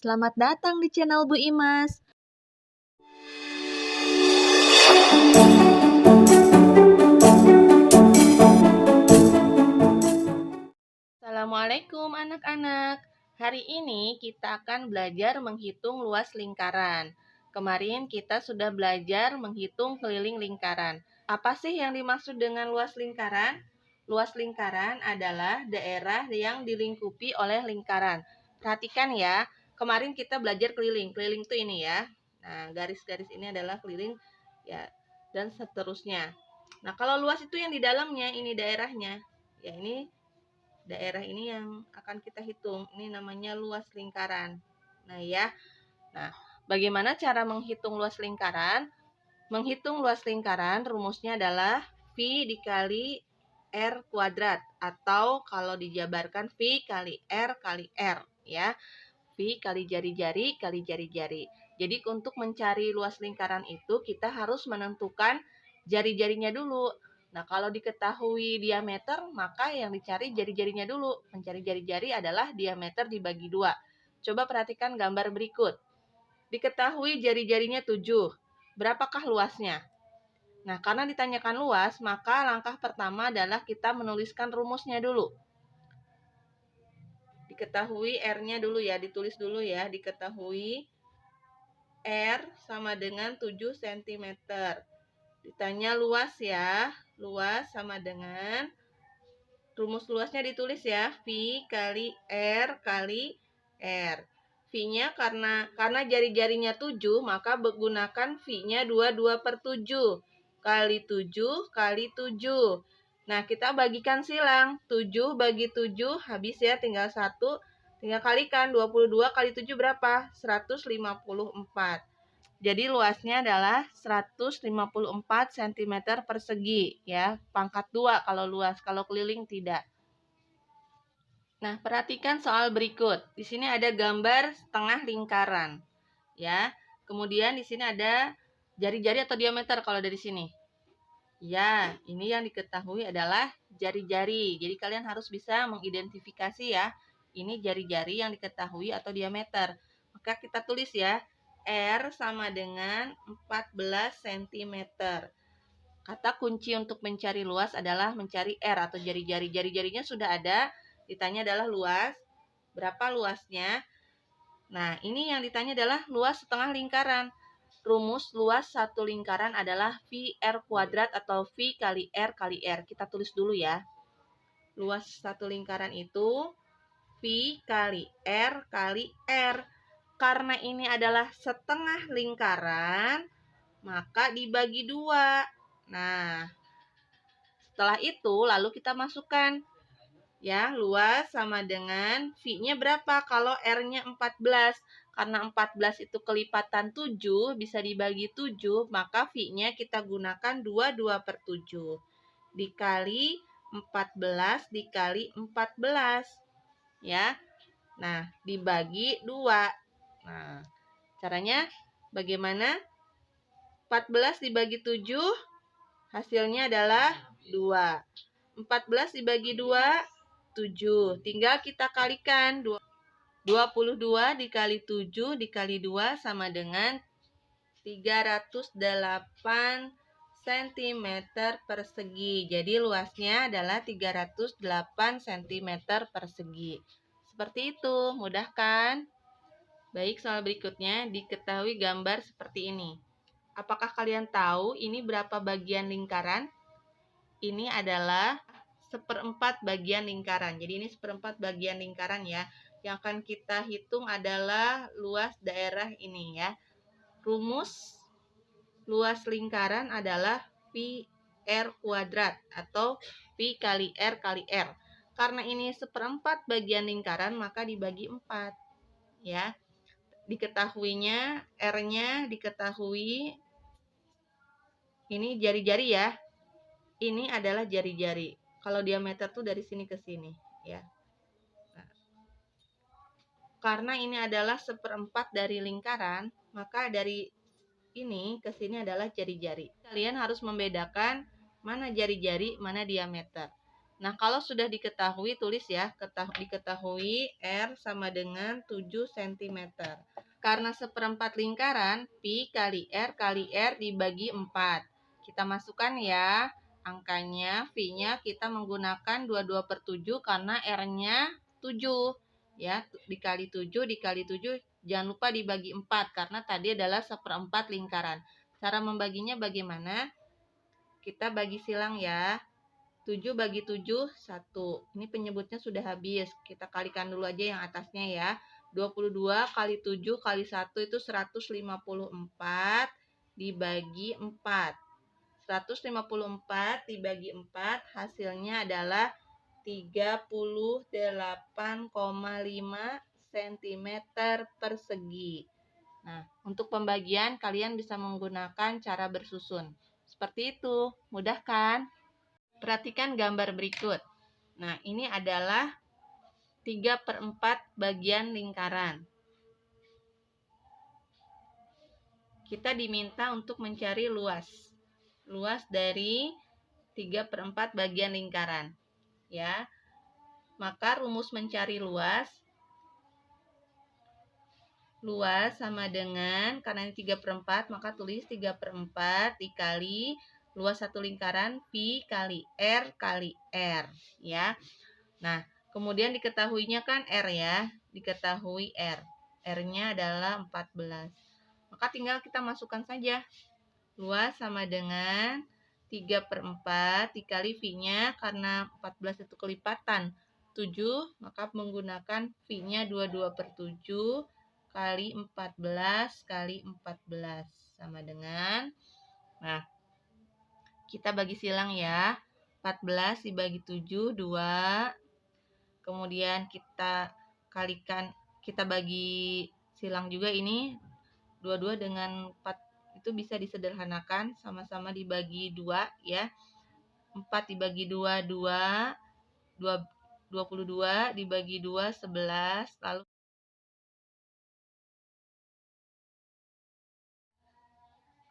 Selamat datang di channel Bu Imas. Assalamualaikum anak-anak. Hari ini kita akan belajar menghitung luas lingkaran. Kemarin kita sudah belajar menghitung keliling lingkaran. Apa sih yang dimaksud dengan luas lingkaran? Luas lingkaran adalah daerah yang dilingkupi oleh lingkaran. Perhatikan ya, kemarin kita belajar keliling. Keliling itu ini ya. Nah, garis-garis ini adalah keliling ya, dan seterusnya. Nah, kalau luas itu yang di dalamnya, ini daerahnya. Ya, ini daerah ini yang akan kita hitung. Ini namanya luas lingkaran. Nah, ya. Nah, bagaimana cara menghitung luas lingkaran? Menghitung luas lingkaran rumusnya adalah V dikali R kuadrat, atau kalau dijabarkan V kali R ya. V kali jari-jari kali jari-jari. Jadi untuk mencari luas lingkaran itu kita harus menentukan jari-jarinya dulu. Nah, kalau diketahui diameter, maka yang dicari jari-jarinya dulu. Mencari jari-jari adalah diameter dibagi 2. Coba perhatikan gambar berikut. Diketahui jari-jarinya 7. Berapakah luasnya? Nah, karena ditanyakan luas, maka langkah pertama adalah kita menuliskan rumusnya dulu. Diketahui R-nya dulu ya, ditulis dulu ya. Diketahui R sama dengan 7 cm. Ditanya luas ya. Luas sama dengan, rumus luasnya ditulis ya, V kali R kali R. V-nya karena jari-jarinya 7, maka gunakan V-nya 22/7. Kali 7 kali 7. Nah, kita bagikan silang. 7 bagi 7 habis ya, tinggal 1. Tinggal kalikan, 22 kali 7 berapa? 154. Jadi luasnya adalah 154 cm persegi ya. Pangkat 2 kalau luas, kalau keliling tidak. Nah, perhatikan soal berikut. Di sini ada gambar setengah lingkaran, ya. Kemudian di sini ada jari-jari atau diameter kalau dari sini. Ya, ini yang diketahui adalah jari-jari. Jadi kalian harus bisa mengidentifikasi ya. Ini jari-jari yang diketahui atau diameter. Maka kita tulis ya, R sama dengan 14 cm. Kata kunci untuk mencari luas adalah mencari R atau jari-jari. Jari-jarinya sudah ada. Ditanya adalah luas. Berapa luasnya? Nah, ini yang ditanya adalah luas setengah lingkaran. Rumus luas satu lingkaran adalah VR kuadrat atau V kali R kali R. Kita tulis dulu ya. Luas satu lingkaran itu V kali R kali R. Karena ini adalah setengah lingkaran, maka dibagi 2. Nah, setelah itu lalu kita masukkan. Ya, luas sama dengan V-nya berapa? Kalau R-nya 14. Karena 14 itu kelipatan 7, bisa dibagi 7, maka V-nya kita gunakan 22/7. Dikali 14 dikali 14. Ya. Nah, dibagi 2. Nah, caranya bagaimana? 14 dibagi 7, hasilnya adalah 2. 14 dibagi 2, 7. Tinggal kita kalikan. 22 dikali 7 dikali 2 sama dengan 308 cm persegi. Jadi luasnya adalah 308 cm persegi. Seperti itu, mudah kan? Baik, soal berikutnya diketahui gambar seperti ini. Apakah kalian tahu ini berapa bagian lingkaran? Ini adalah 1/4 bagian lingkaran. Jadi ini 1/4 bagian lingkaran ya. Yang akan kita hitung adalah luas daerah ini ya. Rumus luas lingkaran adalah V R kuadrat atau V kali R kali R. Karena ini 1/4 bagian lingkaran, maka dibagi 4 ya. Diketahuinya R-nya diketahui, ini jari-jari ya. Ini adalah jari-jari. Kalau diameter tuh dari sini ke sini ya. Nah, karena ini adalah 1/4 dari lingkaran, maka dari ini ke sini adalah jari-jari. Kalian harus membedakan mana jari-jari, mana diameter. Nah, kalau sudah diketahui, tulis ya, diketahui R sama dengan 7 cm. Karena seperempat lingkaran, Pi kali R dibagi 4. Kita masukkan ya, angkanya, V-nya kita menggunakan 22/7 karena R-nya 7. Ya, dikali 7, jangan lupa dibagi 4, karena tadi adalah seperempat lingkaran. Cara membaginya bagaimana? Kita bagi silang ya. 7 bagi 7, 1. Ini penyebutnya sudah habis. Kita kalikan dulu aja yang atasnya ya. 22 kali 7 kali 1 itu 154 dibagi 4. 154 dibagi 4 hasilnya adalah 38,5 cm persegi. Nah, untuk pembagian kalian bisa menggunakan cara bersusun. Seperti itu, mudah kan? Perhatikan gambar berikut. Nah, ini adalah 3/4 bagian lingkaran. Kita diminta untuk mencari luas. Luas dari 3/4 bagian lingkaran. Ya. Maka rumus mencari luas sama dengan, karena ini 3/4, maka tulis 3/4 dikali luas satu lingkaran Pi kali R, ya. Nah, kemudian diketahuinya kan R ya, diketahui R. R-nya adalah 14. Maka tinggal kita masukkan saja. Luas sama dengan 3/4 dikali V-nya, karena 14 itu kelipatan 7, maka menggunakan V-nya 22/7 kali 14 kali 14 sama dengan, nah, kita bagi silang ya. 14 dibagi 7, 2. Kemudian kita kalikan, kita bagi silang juga ini. 22 dengan 4 itu bisa disederhanakan, sama-sama dibagi 2 ya. 4 dibagi 2, 2. 22 dibagi 2, 11.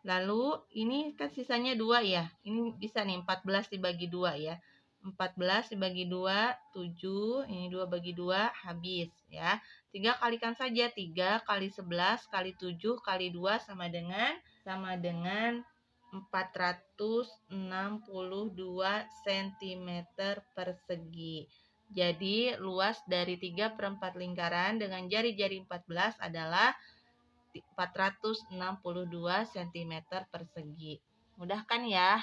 Lalu ini kan sisanya 2 ya. Ini bisa nih 14 dibagi 2 ya. 14 dibagi 2, 7. Ini 2 bagi 2, habis ya. Tinggal kalikan saja. 3 kali 11 kali 7 kali 2 sama dengan 462 cm persegi. Jadi luas dari 3/4 lingkaran dengan jari-jari 14 adalah 462 cm persegi. Mudah kan ya?